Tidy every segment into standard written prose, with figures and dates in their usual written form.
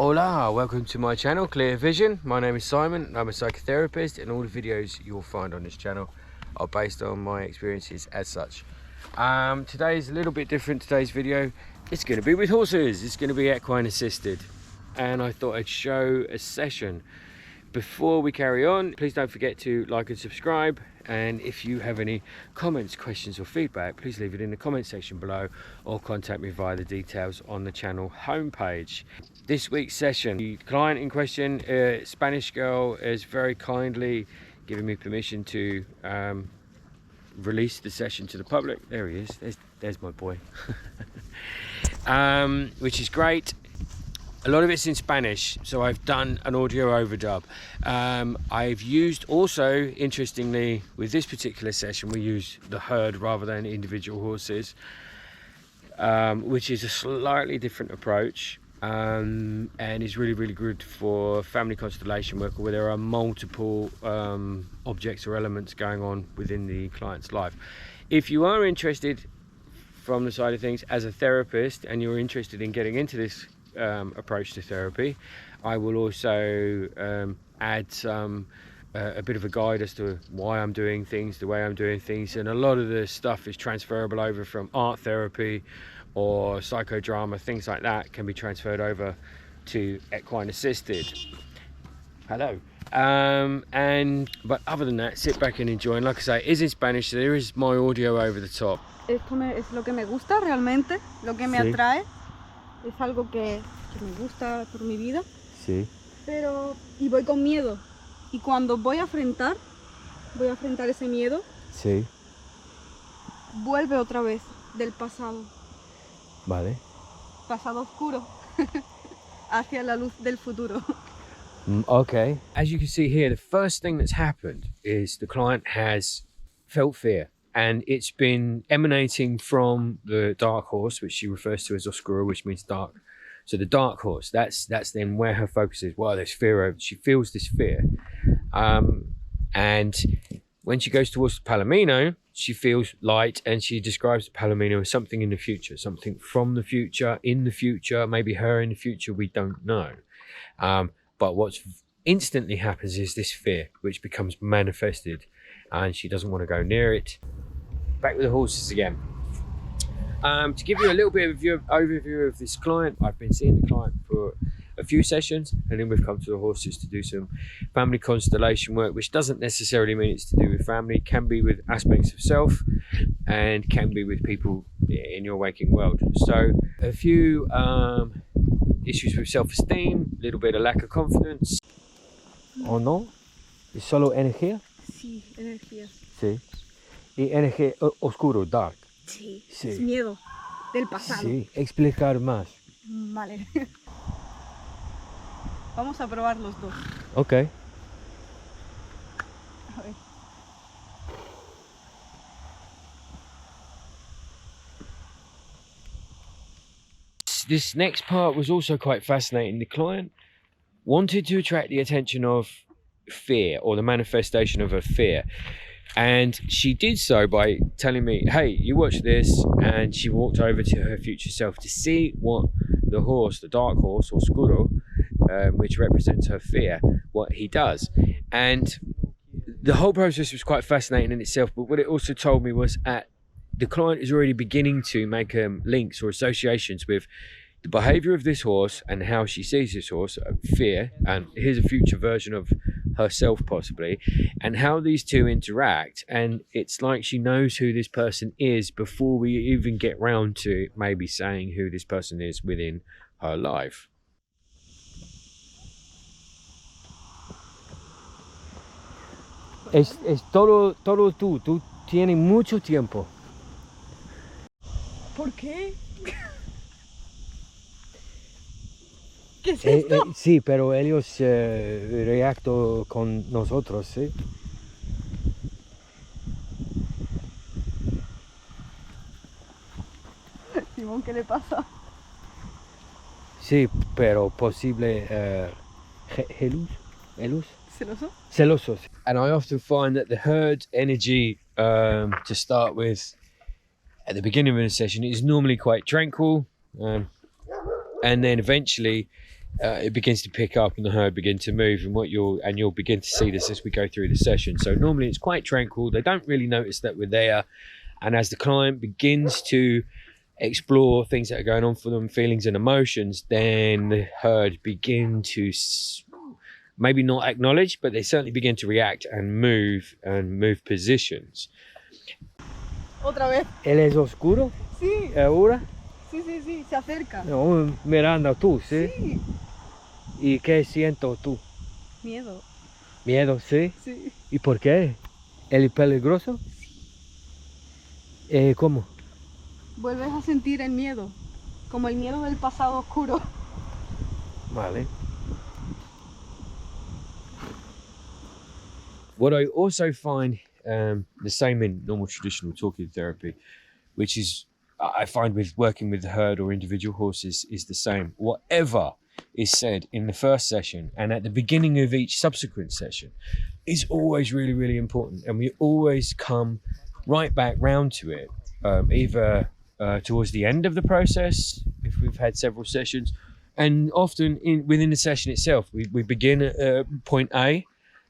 Hola, welcome to my channel, ClearVision. My name is Simon, I'm a psychotherapist, and all the videos you'll find on this channel are based on my experiences as such. Today's a little bit different. Today's video, it's going to be with horses. It's going to be equine-assisted. And I thought I'd show a session. Before we carry on, please don't forget to like and subscribe. And if you have any comments, questions or feedback, please leave it in the comment section below or contact me via the details on the channel homepage. This week's session, the client in question, a Spanish girl, has very kindly given me permission to release the session to the public. There he is, there's my boy. Which is great. A lot of it's in Spanish, so I've done an audio overdub. I've used also, interestingly, with this particular session, we use the herd rather than individual horses, which is a slightly different approach, and is really, really good for family constellation work where there are multiple objects or elements going on within the client's life. If you are interested from the side of things as a therapist and you're interested in getting into this approach to therapy, I will also add a bit of a guide as to why I'm doing things the way I'm doing things, and a lot of the stuff is transferable over from art therapy or psychodrama. Things like that can be transferred over to equine assisted. Hello. But other than that, sit back and enjoy. And like I say, it is in Spanish, so there is my audio over the top. Esto es lo que me gusta realmente, lo que me atrae. Es algo que me gusta por mi vida, sí. Y voy con miedo. Y cuando voy a enfrentar ese miedo, sí. Vuelve otra vez del pasado. Vale. Pasado oscuro, hacia la luz del futuro. Okay. As you can see here, the first thing that's happened is the client has felt fear. And it's been emanating from the dark horse, which she refers to as oscuro, which means dark. So the dark horse, that's then where her focus is. Well, there's fear over. She feels this fear. And when she goes towards the palomino, she feels light, and she describes the palomino as something in the future, something from the future, in the future, maybe her in the future, we don't know. But what's instantly happens is this fear, which becomes manifested, and she doesn't want to go near it. Back with the horses again. To give you a little bit of overview of this client, I've been seeing the client for a few sessions, and then we've come to the horses to do some family constellation work, which doesn't necessarily mean it's to do with family. It can be with aspects of self, and can be with people in your waking world. So a few issues with self-esteem, a little bit of lack of confidence. ¿O no? ¿Es solo energía? Sí, energías. Sí. Y energía oscuro, dark. Sí, sí, es miedo del pasado. Sí, explicar más. Vale. Vamos a probar los dos. Ok. A ver. This next part was also quite fascinating. The client wanted to attract the attention of fear, or the manifestation of her fear. And she did so by telling me, hey, you watch this. And she walked over to her future self to see what the horse, the dark horse, oscuro, which represents her fear, what he does. And the whole process was quite fascinating in itself. But what it also told me was the client is already beginning to make links or associations with the behavior of this horse and how she sees this horse, fear, and here's a future version of herself possibly, and how these two interact. And it's like she knows who this person is before we even get round to maybe saying who this person is within her life. Es todo tú tienes mucho tiempo. ¿Por qué? ¿Qué es esto? Sí, pero ellos reactan con nosotros, ¿sí? Simón, ¿qué le pasa? Sí, pero posible ¿Celoso? Celosos. And I often find that the herd energy, to start with, at the beginning of a session, is normally quite tranquil, and then eventually it begins to pick up and the herd begin to move, and you'll begin to see this as we go through the session. So normally it's quite tranquil. They don't really notice that we're there, and as the client begins to explore things that are going on for them, feelings and emotions, then the herd begin to maybe not acknowledge, but they certainly begin to react and move positions. Otra vez. ¿Él es oscuro? Sí. ¿Ahora? Sí, sí, sí, se acerca. No, mirando tú, ¿sí? Sí. ¿Y qué siento tú? Miedo. Miedo, ¿sí? Sí. ¿Y por qué? ¿Él es peligroso? ¿Cómo? Vuelves a sentir el miedo, como el miedo del pasado oscuro. Vale. What I also find the same in normal traditional talking therapy, which is I find with working with the herd or individual horses, is the same. Whatever is said in the first session and at the beginning of each subsequent session is always really, really important. And we always come right back round to it, either towards the end of the process, if we've had several sessions, and often within the session itself. We begin at point A.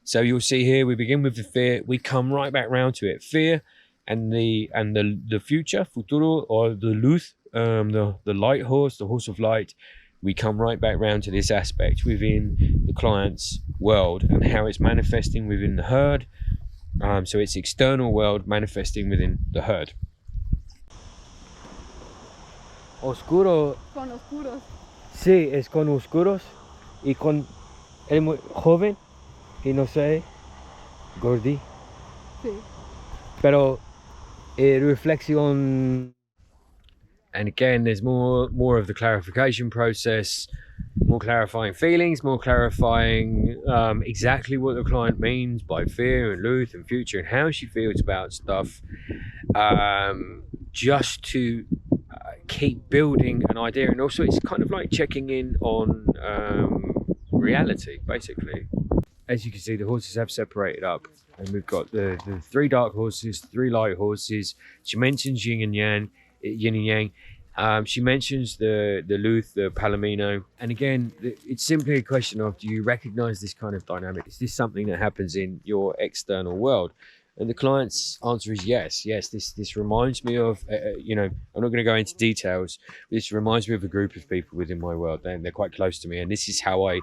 So you'll see here, we begin with the fear, we come right back round to it. Fear and the future, futuro, or the luz, the light horse, the horse of light, we come right back round to this aspect within the client's world and how it's manifesting within the herd. So it's external world manifesting within the herd. Oscuro. Con oscuros. Sí, es con oscuros y con él muy joven y no sé, gordi. Sí. Pero reflexión. And again, there's more of the clarification process, more clarifying feelings, more clarifying exactly what the client means by fear and luz and future and how she feels about stuff, just to keep building an idea. And also it's kind of like checking in on reality, basically. As you can see, the horses have separated up, and we've got the 3 dark horses, 3 light horses. She mentions yin and yang. She mentions the luz, the palomino, and again, it's simply a question of, do you recognize this kind of dynamic? Is this something that happens in your external world? And the client's answer is yes. This reminds me of, I'm not going to go into details, but this reminds me of a group of people within my world. They're quite close to me, and this is how I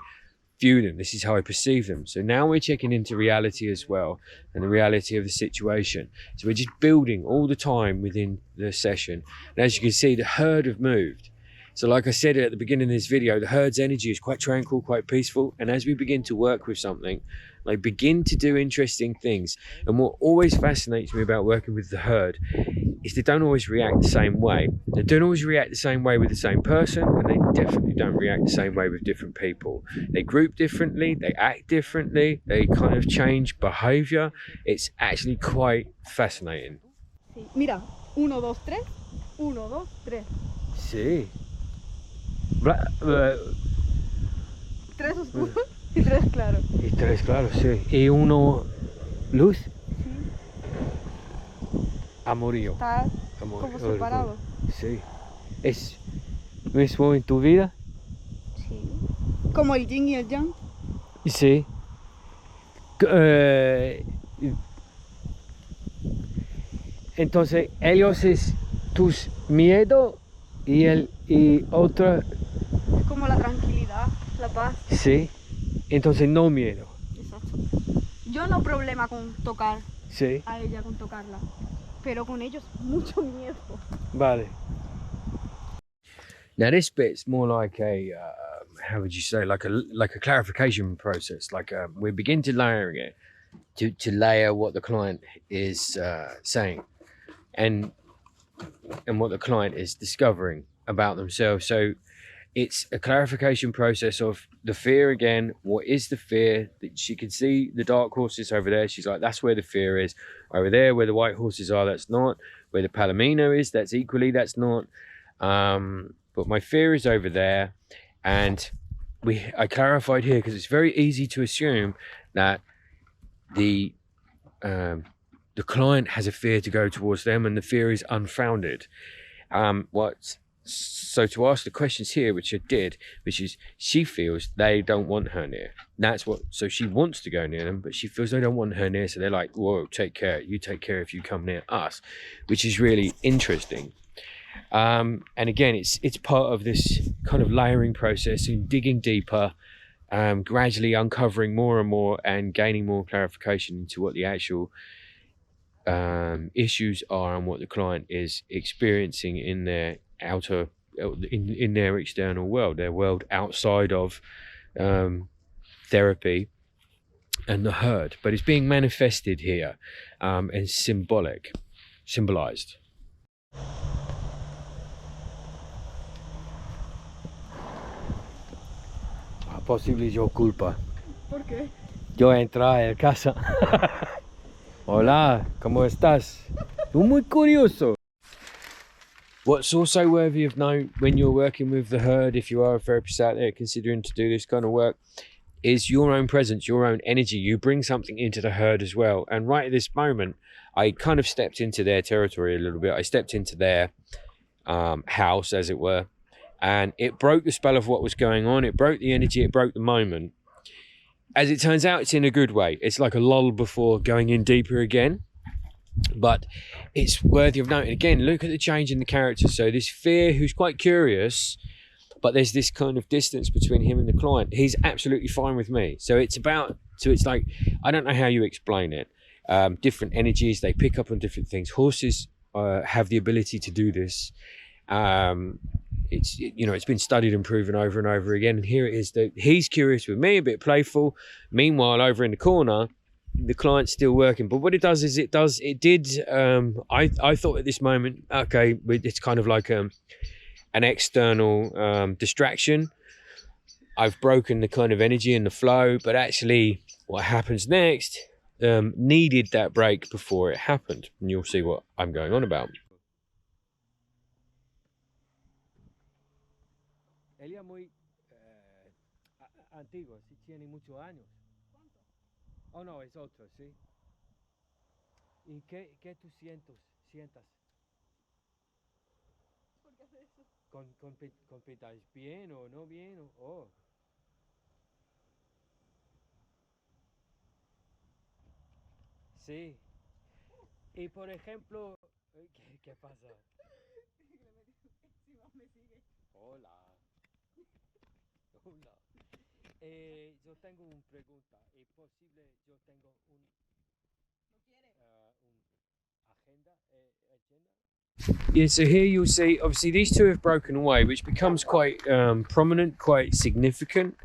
view them, this is how I perceive them. So now we're checking into reality as well, and the reality of the situation. So we're just building all the time within the session. And as you can see, the herd have moved. So like I said at the beginning of this video, the herd's energy is quite tranquil, quite peaceful. And as we begin to work with something, they begin to do interesting things. And what always fascinates me about working with the herd is they don't always react the same way. They don't always react the same way with the same person, and they definitely don't react the same way with different people. They group differently, they act differently, they kind of change behavior. It's actually quite fascinating. Sí. Mira, 1, 2, 3, 1, 2, 3. Sí. 3 oscuros y 3 claros. Y 3 claros, sí. Y uno luz. Sí. Amorío. Está como separado. Sí. ¿Es mismo en tu vida? Sí. Como el yin y el yang. Sí. Entonces, ellos es tus miedos y otra. Es como la tranquilidad, la paz. Sí. Entonces, no miedo. Exacto. Yo no problema con tocar Sí. a ella, con tocarla. Pero con ellos mucho miedo. Vale. Now this bit's more like a, how would you say, like a clarification process. Like we begin to layering it, to layer what the client is saying, and what the client is discovering about themselves. So it's a clarification process of the fear again. What is the fear? That she can see the dark horses over there. She's like, that's where the fear is. Over there, where the white horses are, that's not. Where the palomino is, that's equally, that's not. But my fear is over there. And I clarified here because it's very easy to assume that the client has a fear to go towards them, and the fear is unfounded. What's So to ask the questions here, which I did, which is she feels they don't want her near. That's what, so she wants to go near them, but she feels they don't want her near. So they're like, whoa, take care. You take care if you come near us, which is really interesting. And again, it's part of this kind of layering process and digging deeper, gradually uncovering more and more and gaining more clarification into what the actual issues are and what the client is experiencing in their outer, in their external world, their world outside of therapy and the herd. But it's being manifested here and symbolized. Posible yo culpa. ¿Por qué? Yo entré a casa. Hola, ¿cómo estás? Tú muy curioso. What's also worthy of note when you're working with the herd, if you are a therapist out there considering to do this kind of work, is your own presence, your own energy. You bring something into the herd as well. And right at this moment, I kind of stepped into their territory a little bit. I stepped into their house, as it were. And it broke the spell of what was going on. It broke the energy. It broke the moment. As it turns out, it's in a good way. It's like a lull before going in deeper again. But it's worthy of note. And again, look at the change in the character. So this fear, who's quite curious, but there's this kind of distance between him and the client. He's absolutely fine with me. So it's like, I don't know how you explain it. Different energies, they pick up on different things. Horses have the ability to do this. It's been studied and proven over and over again. And here it is that he's curious with me, a bit playful. Meanwhile, over in the corner, the client's still working. But what it does is I thought at this moment, okay, it's kind of like an external distraction. I've broken the kind of energy and the flow, but actually what happens next needed that break before it happened. And you'll see what I'm going on about. Ella muy antiguo, sí, tiene muchos años. ¿Cuánto? Oh no, es otro, sí. ¿Y qué tú sientas? ¿Por qué hace eso? ¿Compitas bien o no bien? Oh. Sí. Y por ejemplo, ¿qué pasa? Me sigue. Hola. Hola. Yo tengo una pregunta. ¿Es posible yo tengo un agenda? Yeah, so here you'll see, obviously these two have broken away, which becomes quite prominent, quite significant.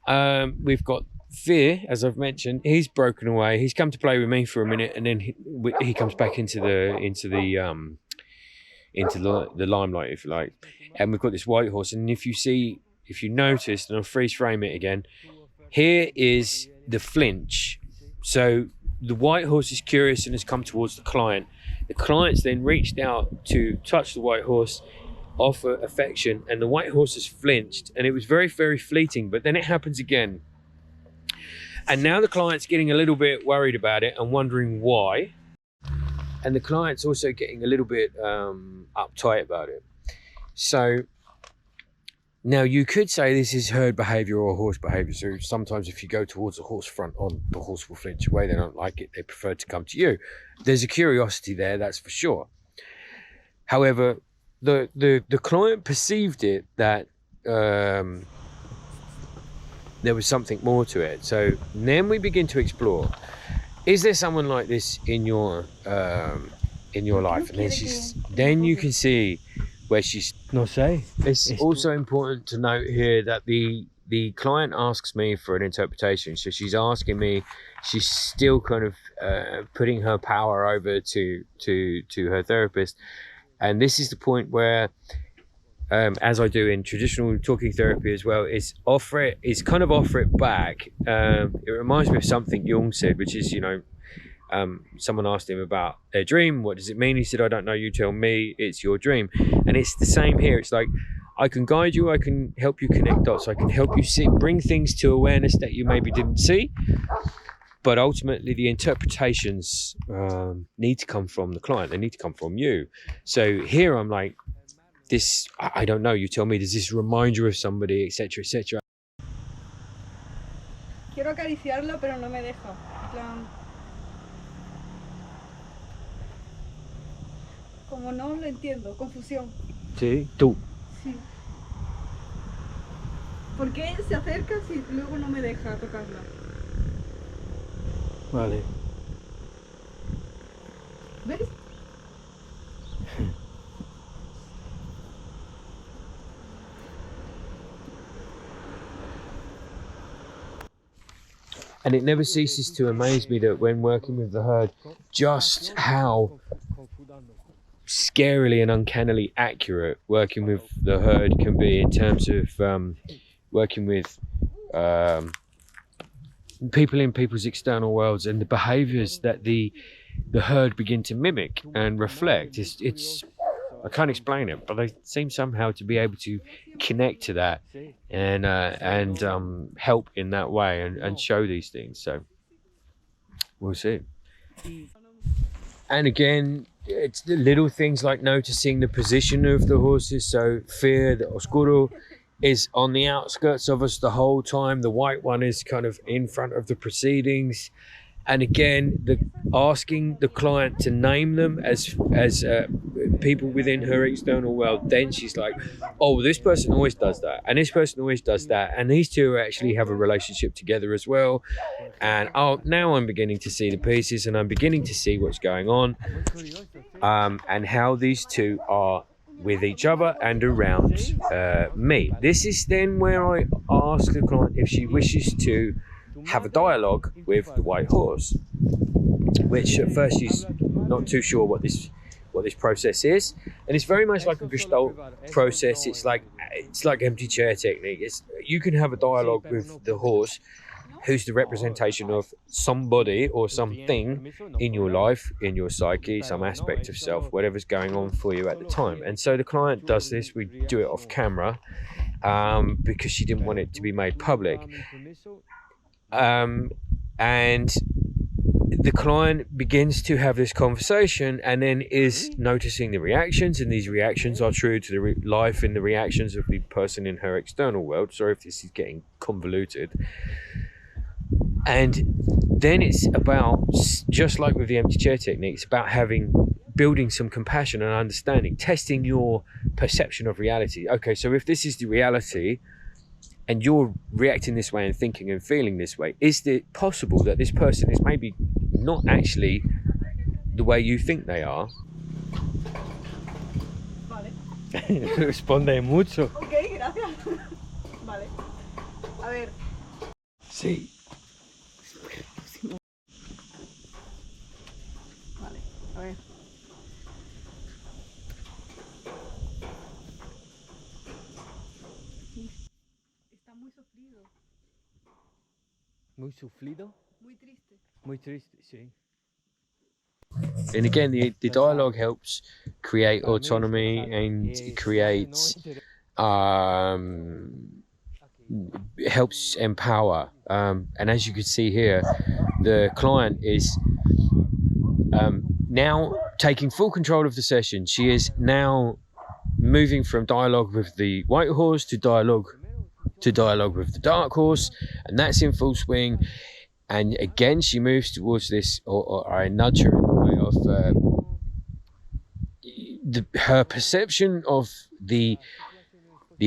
We've got Fear, as I've mentioned. He's broken away. He's come to play with me for a minute, and then he comes back into the limelight, if you like. And we've got this white horse, and if you notice, and I'll freeze frame it again, here is the flinch. So the white horse is curious and has come towards the client. The client's then reached out to touch the white horse, offer affection, and the white horse has flinched, and it was very, very fleeting, but then it happens again. And now the client's getting a little bit worried about it and wondering why. And the client's also getting a little bit uptight about it. So now you could say this is herd behavior or horse behavior. So sometimes if you go towards the horse front on, the horse will flinch away. They don't like it. They prefer to come to you. There's a curiosity there, that's for sure. However, the client perceived it that there was something more to it. So then we begin to explore. Is there someone like this in your life? And then you can see where she's no say. It's also important to note here that the client asks me for an interpretation. So she's asking me, she's still kind of putting her power over to her therapist. And this is the point where, as I do in traditional talking therapy as well, is offer it back. It reminds me of something Jung said, which is, someone asked him about their dream. What does it mean? He said, I don't know, you tell me, it's your dream. And it's the same here. It's like, I can guide you, I can help you connect dots, I can help you see, bring things to awareness that you maybe didn't see. But ultimately the interpretations need to come from the client, they need to come from you. So here I'm like, this, I don't know, you tell me, does this remind you of somebody, etc., etc.? Quiero acariciarla, pero no me deja. En plan, como no lo entiendo, confusión. Sí, tú. Sí. ¿Por qué se acerca si luego no me deja tocarla? Vale. ¿Ves? And it never ceases to amaze me that when working with the herd, just how scarily and uncannily accurate working with the herd can be in terms of working with people in people's external worlds, and the behaviors that the herd begin to mimic and reflect. It's I can't explain it, but they seem somehow to be able to connect to that and help in that way and show these things. So we'll see. And again, it's the little things like noticing the position of the horses. So fear, the oscuro, is on the outskirts of us the whole time. The white one is kind of in front of the proceedings. And again, asking the client to name them as people within her external world. Then she's like, oh, this person always does that, and this person always does that, and these two actually have a relationship together as well. And oh, now I'm beginning to see the pieces, and I'm beginning to see what's going on, and how these two are with each other and around me. This is then where I ask the client if she wishes to have a dialogue with the white horse, which at first she's not too sure what this process is, and it's very much like a Gestalt process. It's like empty chair technique. You can have a dialogue with the horse, who's the representation of somebody or something in your life, in your psyche, some aspect of self, whatever's going on for you at the time. And so the client does this. We do it off camera because she didn't want it to be made public. And the client begins to have this conversation and then is noticing the reactions, and these reactions are true to the life and the reactions of the person in her external world. Sorry if this is getting convoluted. And then it's about, just like with the empty chair technique, it's about building some compassion and understanding, testing your perception of reality. Okay, so if this is the reality, and you're reacting this way and thinking and feeling this way, is it possible that this person is maybe not actually the way you think they are? Vale. Responde mucho. Ok, gracias. Vale. A ver. Sí. Vale, a ver. Está muy sufrido, Muy sufrido. muy triste. Muy triste, sí. And again, the dialogue helps create autonomy and creates helps empower. And as you can see here, the client is now taking full control of the session. She is now moving from dialogue with the white horse to dialogue with the dark horse, and that's in full swing. And again, she moves towards this, or I nudge her in the way of her perception of the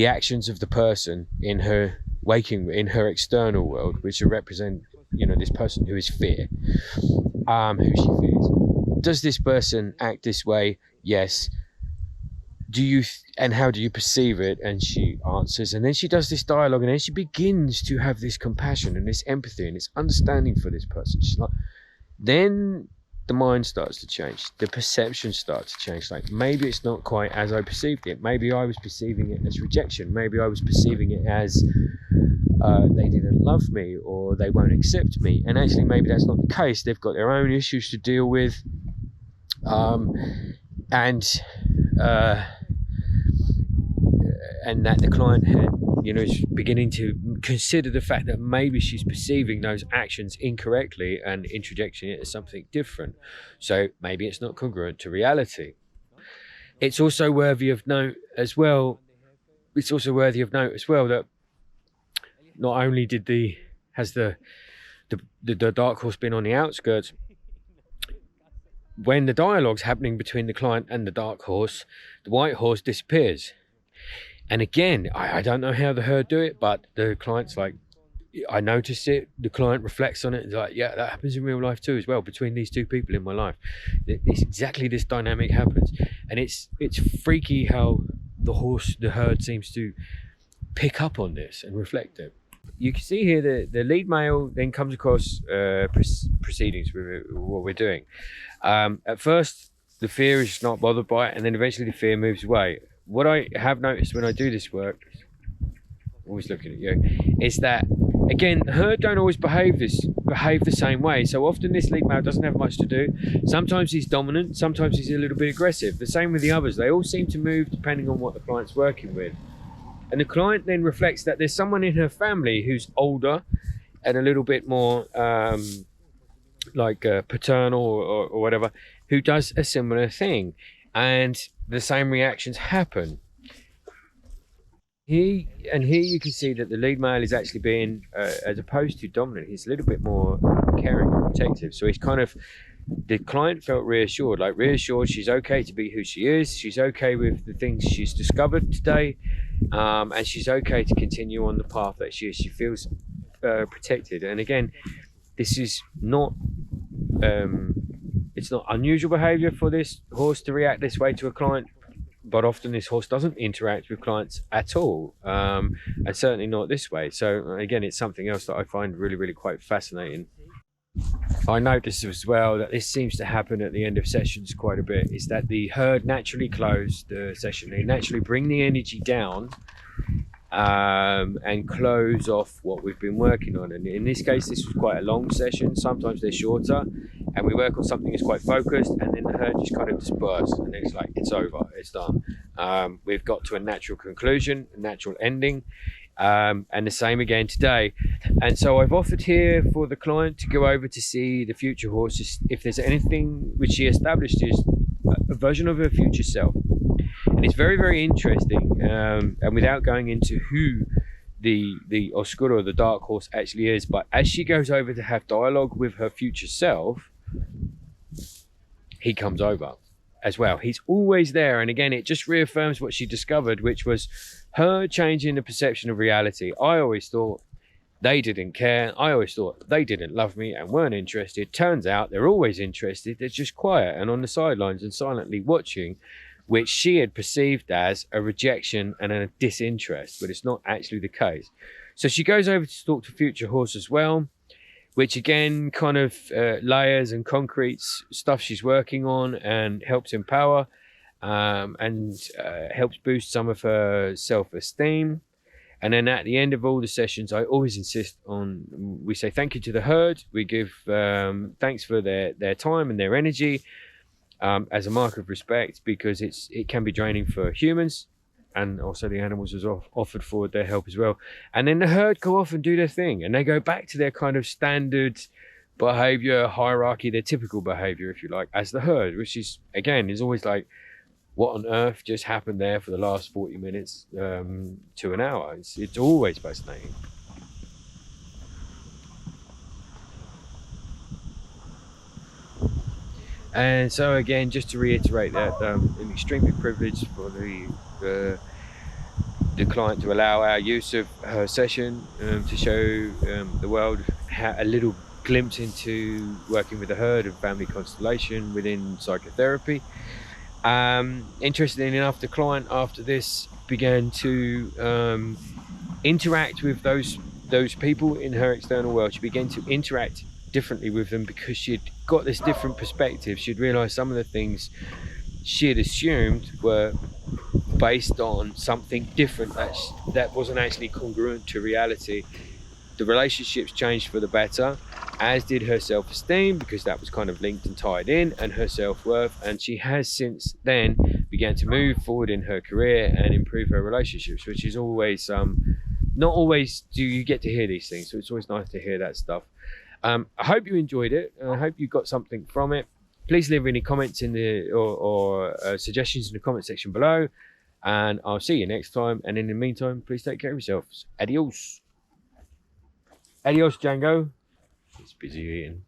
actions of the person in her external world, which represent, this person who is fear, who she fears. Does this person act this way? Yes. And how do you perceive it? And she answers, and then she does this dialogue, and then she begins to have this compassion and this empathy and this understanding for this person. She's like, then the mind starts to change, the perception starts to change. Like, maybe it's not quite as I perceived it. Maybe I was perceiving it as rejection. Maybe I was perceiving it as they didn't love me, or they won't accept me. And actually, maybe that's not the case. They've got their own issues to deal with, and that the client had, is beginning to consider the fact that maybe she's perceiving those actions incorrectly and introjecting it as something different. So maybe it's not congruent to reality. It's also worthy of note as well. That not only has the dark horse been on the outskirts, when the dialogue's happening between the client and the dark horse, the white horse disappears. And again, I don't know how the herd do it, but the client's like, I noticed it. The client reflects on it. It's like, yeah, that happens in real life too as well, between these two people in my life. It's exactly this dynamic happens. And it's freaky how the herd seems to pick up on this and reflect it. You can see here the lead male then comes across proceedings with what we're doing. At first, the fear is not bothered by it, and then eventually the fear moves away. What I have noticed when I do this work, always looking at you, is that, again, the herd don't always behave the same way. So often this lead male doesn't have much to do. Sometimes he's dominant, sometimes he's a little bit aggressive. The same with the others. They all seem to move depending on what the client's working with. And the client then reflects that there's someone in her family who's older and a little bit more paternal or whatever, who does a similar thing. And the same reactions happen. Here you can see that the lead male is actually being, as opposed to dominant, he's a little bit more caring and protective. So he's kind of, the client felt reassured she's okay to be who she is. She's okay with the things she's discovered today. And she's okay to continue on the path that she is. She feels protected. And again, this is not, it's not unusual behavior for this horse to react this way to a client, but often this horse doesn't interact with clients at all, and certainly not this way. So again, it's something else that I find really, really quite fascinating. I noticed as well that this seems to happen at the end of sessions quite a bit, is that the herd naturally close the session. They naturally bring the energy down and close off what we've been working on. And in this case, this was quite a long session. Sometimes they're shorter, and we work on something that's quite focused, and then the herd just kind of disperse, and it's like, it's over, it's done. We've got to a natural conclusion, a natural ending. And the same again today. And so I've offered here for the client to go over to see the future horse, if there's anything which she established is a version of her future self. And it's very, very interesting, and without going into who the oscuro, the dark horse, actually is, but as she goes over to have dialogue with her future self, he comes over as well. He's always there. And again, it just reaffirms what she discovered, which was her changing the perception of reality. I always thought they didn't care. I always thought they didn't love me and weren't interested. Turns out they're always interested. They're just quiet and on the sidelines and silently watching, which she had perceived as a rejection and a disinterest, but it's not actually the case. So she goes over to talk to future horse as well, which again kind of layers and concretes stuff she's working on and helps empower and helps boost some of her self-esteem. And then at the end of all the sessions, I always insist on, we say thank you to the herd. We give thanks for their time and their energy as a mark of respect, because it can be draining for humans, and also the animals was offered forward their help as well. And then the herd go off and do their thing, and they go back to their kind of standard behavior hierarchy, their typical behavior, if you like, as the herd, which is, again, is always like, what on earth just happened there for the last 40 minutes to an hour? It's always fascinating. And so again, just to reiterate that, I'm extremely privileged for the client to allow our use of her session to show the world a little glimpse into working with a herd and family constellation within psychotherapy. Interestingly enough, the client after this began to interact with those people in her external world. She began to interact differently with them because she'd got this different perspective. She'd realized some of the things she had assumed were based on something different that wasn't actually congruent to reality. The relationships changed for the better, as did her self-esteem, because that was kind of linked and tied in, and her self-worth. And she has since then began to move forward in her career and improve her relationships, which is always not always do you get to hear these things, so it's always nice to hear that stuff. I hope you enjoyed it, and I hope you got something from it. please leave any comments in the or suggestions in the comment section below, and I'll see you next time. And in the meantime, please take care of yourselves. Adios. Adios, Django. It's busy eating.